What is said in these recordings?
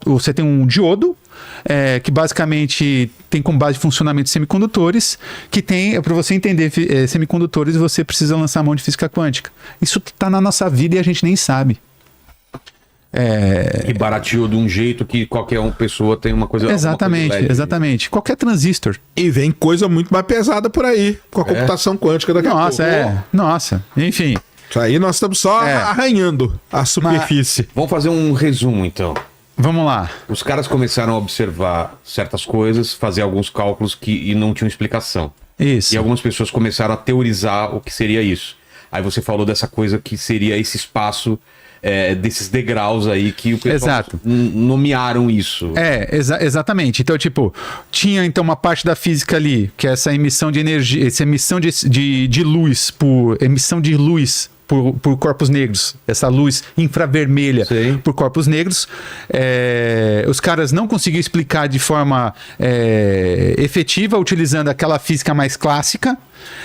você tem um diodo, que basicamente tem como base de funcionamento semicondutores, que tem, para você entender semicondutores, você precisa lançar a mão de física quântica. Isso está na nossa vida e a gente nem sabe. E barateou de um jeito que qualquer pessoa tem uma coisa... Exatamente. Qualquer transistor. E vem coisa muito mais pesada por aí, com a computação quântica daqui a pouco. Nossa, enfim. Isso aí nós estamos só arranhando a superfície. Vamos fazer um resumo, então. Vamos lá. Os caras começaram a observar certas coisas, fazer alguns cálculos e não tinham explicação. Isso. E algumas pessoas começaram a teorizar o que seria isso. Aí você falou dessa coisa que seria esse espaço, desses degraus aí que o pessoal nomearam isso. Exatamente. Então, tinha então uma parte da física ali, que é essa emissão de energia, essa emissão de luz, por corpos negros, essa luz infravermelha por corpos negros. Os caras não conseguiam explicar de forma efetiva, utilizando aquela física mais clássica.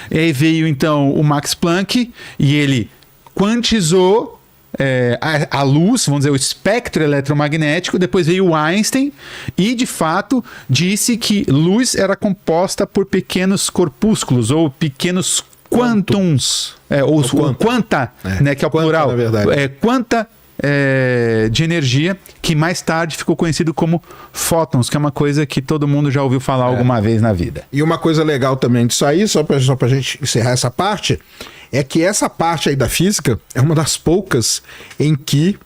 E aí veio então o Max Planck e ele quantizou a luz, vamos dizer, o espectro eletromagnético. Depois veio o Einstein e, de fato, disse que luz era composta por pequenos corpúsculos ou pequenos quantums, ou quanta, né, que é o plural, quanta de energia, que mais tarde ficou conhecido como fótons, que é uma coisa que todo mundo já ouviu falar alguma vez na vida. E uma coisa legal também disso aí, só pra gente encerrar essa parte, é que essa parte aí da física é uma das poucas em que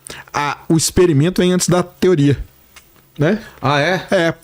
o experimento vem antes da teoria. Né?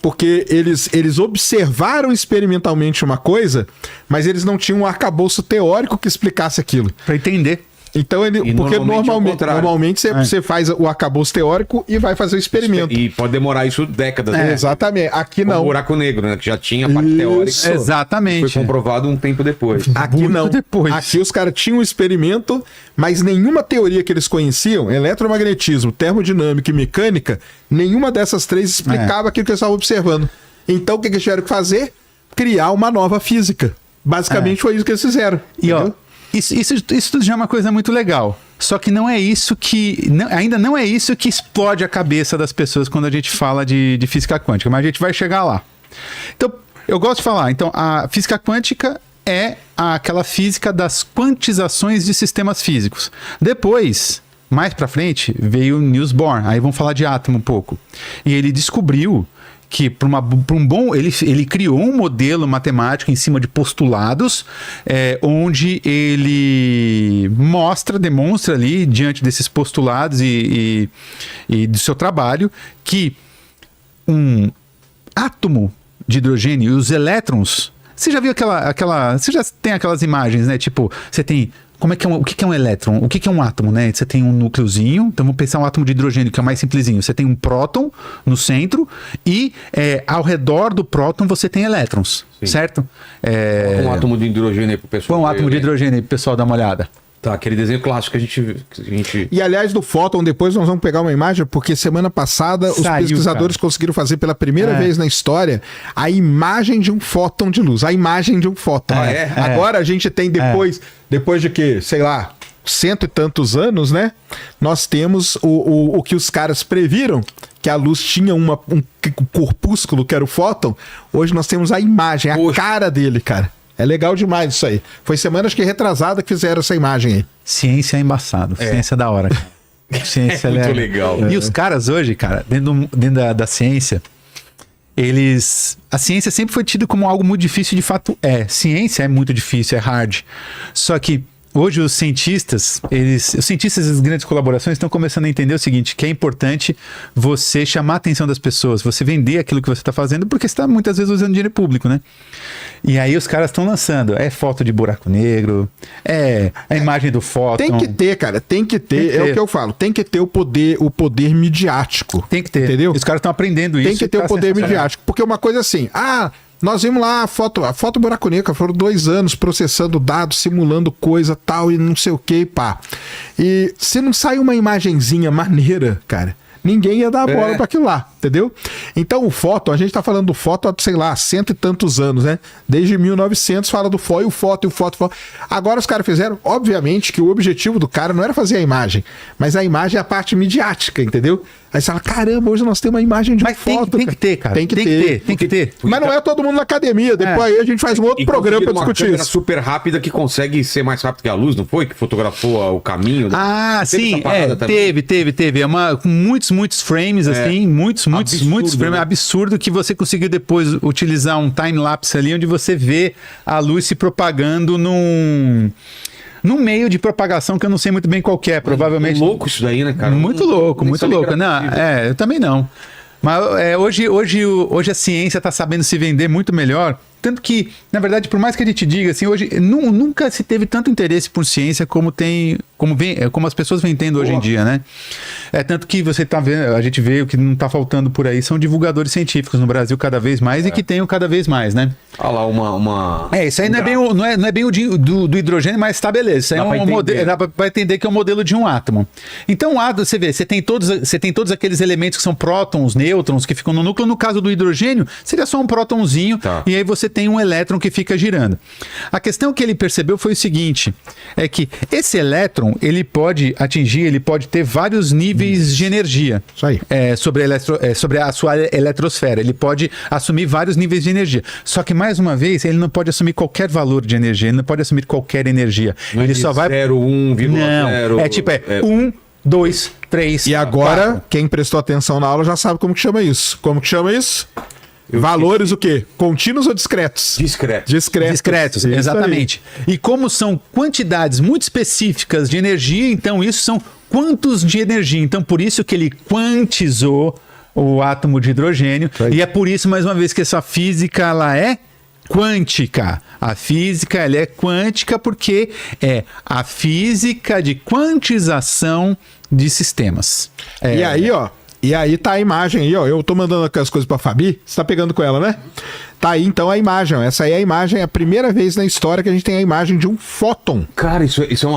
Porque eles observaram experimentalmente uma coisa, mas eles não tinham um arcabouço teórico que explicasse aquilo. Para entender. Então, porque normalmente você faz o arcabouço teórico e vai fazer o experimento. E pode demorar isso décadas. Né? Exatamente. Aqui não. O buraco negro, né? Que já tinha a parte teórica. Exatamente. Foi comprovado um tempo depois. Aqui muito não. Depois. Aqui os caras tinham um experimento, mas nenhuma teoria que eles conheciam, eletromagnetismo, termodinâmica e mecânica, nenhuma dessas três explicava aquilo que eles estavam observando. Então, o que eles tiveram que fazer? Criar uma nova física. Basicamente foi isso que eles fizeram. E ó, isso tudo já é uma coisa muito legal. Só que não é isso que... ainda não é isso que explode a cabeça das pessoas quando a gente fala de física quântica. Mas a gente vai chegar lá. Então, eu gosto de falar. Então, a física quântica é aquela física das quantizações de sistemas físicos. Depois, mais pra frente, veio Niels Bohr. Aí vamos falar de átomo um pouco. E ele descobriu que ele criou um modelo matemático em cima de postulados, onde ele demonstra ali, diante desses postulados e do seu trabalho, que um átomo de hidrogênio e os elétrons... Você já viu você já tem aquelas imagens, né? Tipo, você tem... o que é um elétron? O que é um átomo, né? Você tem um núcleozinho, então vamos pensar um átomo de hidrogênio, que é mais simplesinho. Você tem um próton no centro e ao redor do próton você tem elétrons, certo? Um átomo de hidrogênio aí pro pessoal. Põe um átomo de hidrogênio aí pro pessoal dar uma olhada. Tá, aquele desenho clássico que a gente... E aliás, do fóton, depois nós vamos pegar uma imagem, porque semana passada os pesquisadores conseguiram fazer pela primeira vez na história a imagem de um fóton de luz. A imagem de um fóton. Agora a gente tem depois de que, sei lá, 100 e tantos anos, né? Nós temos o que os caras previram, que a luz tinha um corpúsculo que era o fóton. Hoje nós temos a imagem, a cara dele, cara. É legal demais isso aí. Foi semana, acho que retrasada, que fizeram essa imagem aí. Ciência é embaçado. Ciência é da hora. Ciência muito legal. E os caras hoje, cara, dentro da ciência, a ciência sempre foi tida como algo muito difícil, de fato é. Ciência é muito difícil, é hard. Só que hoje os cientistas das grandes colaborações estão começando a entender o seguinte, que é importante você chamar a atenção das pessoas, você vender aquilo que você está fazendo, porque você está muitas vezes usando dinheiro público, né? E aí os caras estão lançando, foto de buraco negro, a imagem do fóton. Tem que ter, cara, tem que ter, é o que eu falo, tem que ter o poder midiático. Tem que ter, entendeu? Os caras estão aprendendo isso. Tem que ter o poder midiático, porque uma coisa assim, nós vimos lá a foto buraco negro, foram 2 anos processando dados, simulando coisa tal e não sei o que, pá. E se não sai uma imagenzinha maneira, cara, ninguém ia dar a bola para aquilo lá, entendeu? Então o fóton, a gente tá falando do fóton há, sei lá, 100 e tantos anos, né? Desde 1900 fala do fóton, e o fóton. Agora os caras fizeram, obviamente que o objetivo do cara não era fazer a imagem, mas a imagem é a parte midiática, entendeu? Aí você fala, caramba, hoje nós temos uma imagem de foto. Tem que ter, cara. Tem que ter. Mas não é todo mundo na academia. Depois aí a gente faz um outro programa pra discutir isso. Uma câmera super rápida que consegue ser mais rápido que a luz, não foi? Que fotografou o caminho. Sim. Teve. É com muitos frames, assim. Muitos frames. Né? Absurdo que você conseguiu depois utilizar um time-lapse ali, onde você vê a luz se propagando num meio de propagação que eu não sei muito bem qual que é, provavelmente. Louco isso daí, né, cara? Muito louco. Não, eu também não. Mas hoje a ciência está sabendo se vender muito melhor. Tanto que, na verdade, por mais que a gente diga assim, hoje nunca se teve tanto interesse por ciência como as pessoas vêm tendo hoje em dia, né? Tanto que você tá vendo, a gente vê o que não está faltando por aí são divulgadores científicos no Brasil cada vez mais e que tenham cada vez mais, né? Olha lá, uma... Isso aí não é bem o do hidrogênio, mas tá, beleza. Isso aí é um modelo, dá pra entender que é um modelo de um átomo. Então o átomo, você vê, você tem todos aqueles elementos que são prótons, nêutrons, que ficam no núcleo. No caso do hidrogênio, seria só um prótonzinho, e aí você tem um elétron que fica girando. A questão que ele percebeu foi o seguinte, é que esse elétron, ele pode ter vários níveis de energia. Isso aí. Sobre a sua eletrosfera. Ele pode assumir vários níveis de energia. Só que, mais uma vez, ele não pode assumir qualquer valor de energia, ele não pode assumir qualquer energia. Não ele é só vai... 0, 1,0... Não, 1, 2, 3... E agora, 4. Quem prestou atenção na aula já sabe como que chama isso. Como que chama isso? Valores o quê? Contínuos ou discretos? Discretos, exatamente. E como são quantidades muito específicas de energia, então isso são quantos de energia. Então por isso que ele quantizou o átomo de hidrogênio. E é por isso, mais uma vez, que essa física ela é quântica. A física ela é quântica porque é a física de quantização de sistemas. E aí tá a imagem aí, ó. Eu tô mandando aqui as coisas pra Fabi. Você tá pegando com ela, né? Tá aí então a imagem, ó. Essa aí é a imagem, é a primeira vez na história que a gente tem a imagem de um fóton. Cara, isso é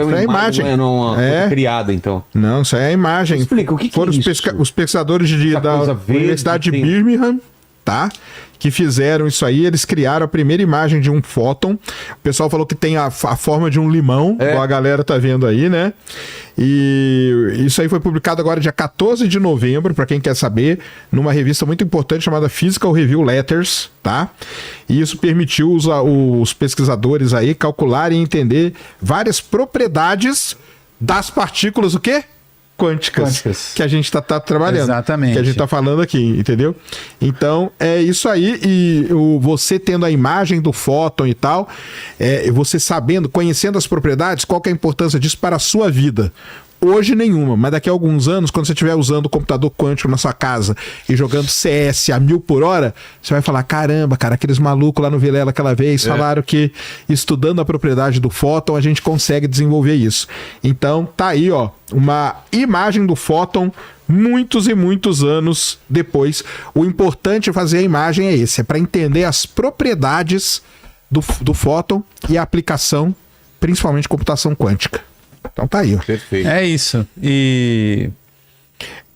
uma imagem. Não é coisa criada, então. Não, isso aí é a imagem. Explica, o que foram é isso? Os pesquisadores da Universidade de Birmingham, tá? Que fizeram isso aí, eles criaram a primeira imagem de um fóton. O pessoal falou que tem a forma de um limão, igual a galera tá vendo aí, né? E isso aí foi publicado agora dia 14 de novembro, para quem quer saber, numa revista muito importante chamada Physical Review Letters, tá? E isso permitiu os pesquisadores aí calcularem e entender várias propriedades das partículas, o quê? Quânticas que a gente tá trabalhando. Exatamente. Que a gente tá falando aqui, entendeu? Então, é isso aí. E você tendo a imagem do fóton e tal, você sabendo, conhecendo as propriedades, qual que é a importância disso para a sua vida? Hoje nenhuma, mas daqui a alguns anos, quando você estiver usando o computador quântico na sua casa e jogando CS a 1000 por hora, você vai falar, caramba, cara, aqueles malucos lá no Vilela aquela vez falaram que estudando a propriedade do fóton a gente consegue desenvolver isso. Então tá aí, ó, uma imagem do fóton muitos e muitos anos depois. O importante fazer a imagem é esse, é para entender as propriedades do fóton e a aplicação, principalmente computação quântica. Então tá aí, ó. Perfeito. É isso. E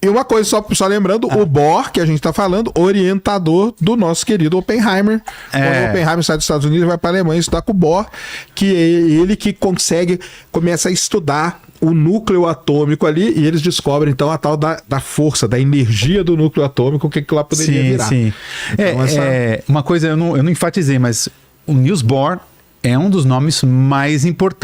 uma coisa, só lembrando, o Bohr, que a gente tá falando, orientador do nosso querido Oppenheimer. Quando o Oppenheimer sai dos Estados Unidos e vai pra Alemanha estudar com o Bohr, que é ele que começa a estudar o núcleo atômico ali, e eles descobrem, então, a tal da força, da energia do núcleo atômico, o que lá poderia virar. Sim. Então, uma coisa, eu não enfatizei, mas o Niels Bohr é um dos nomes mais importantes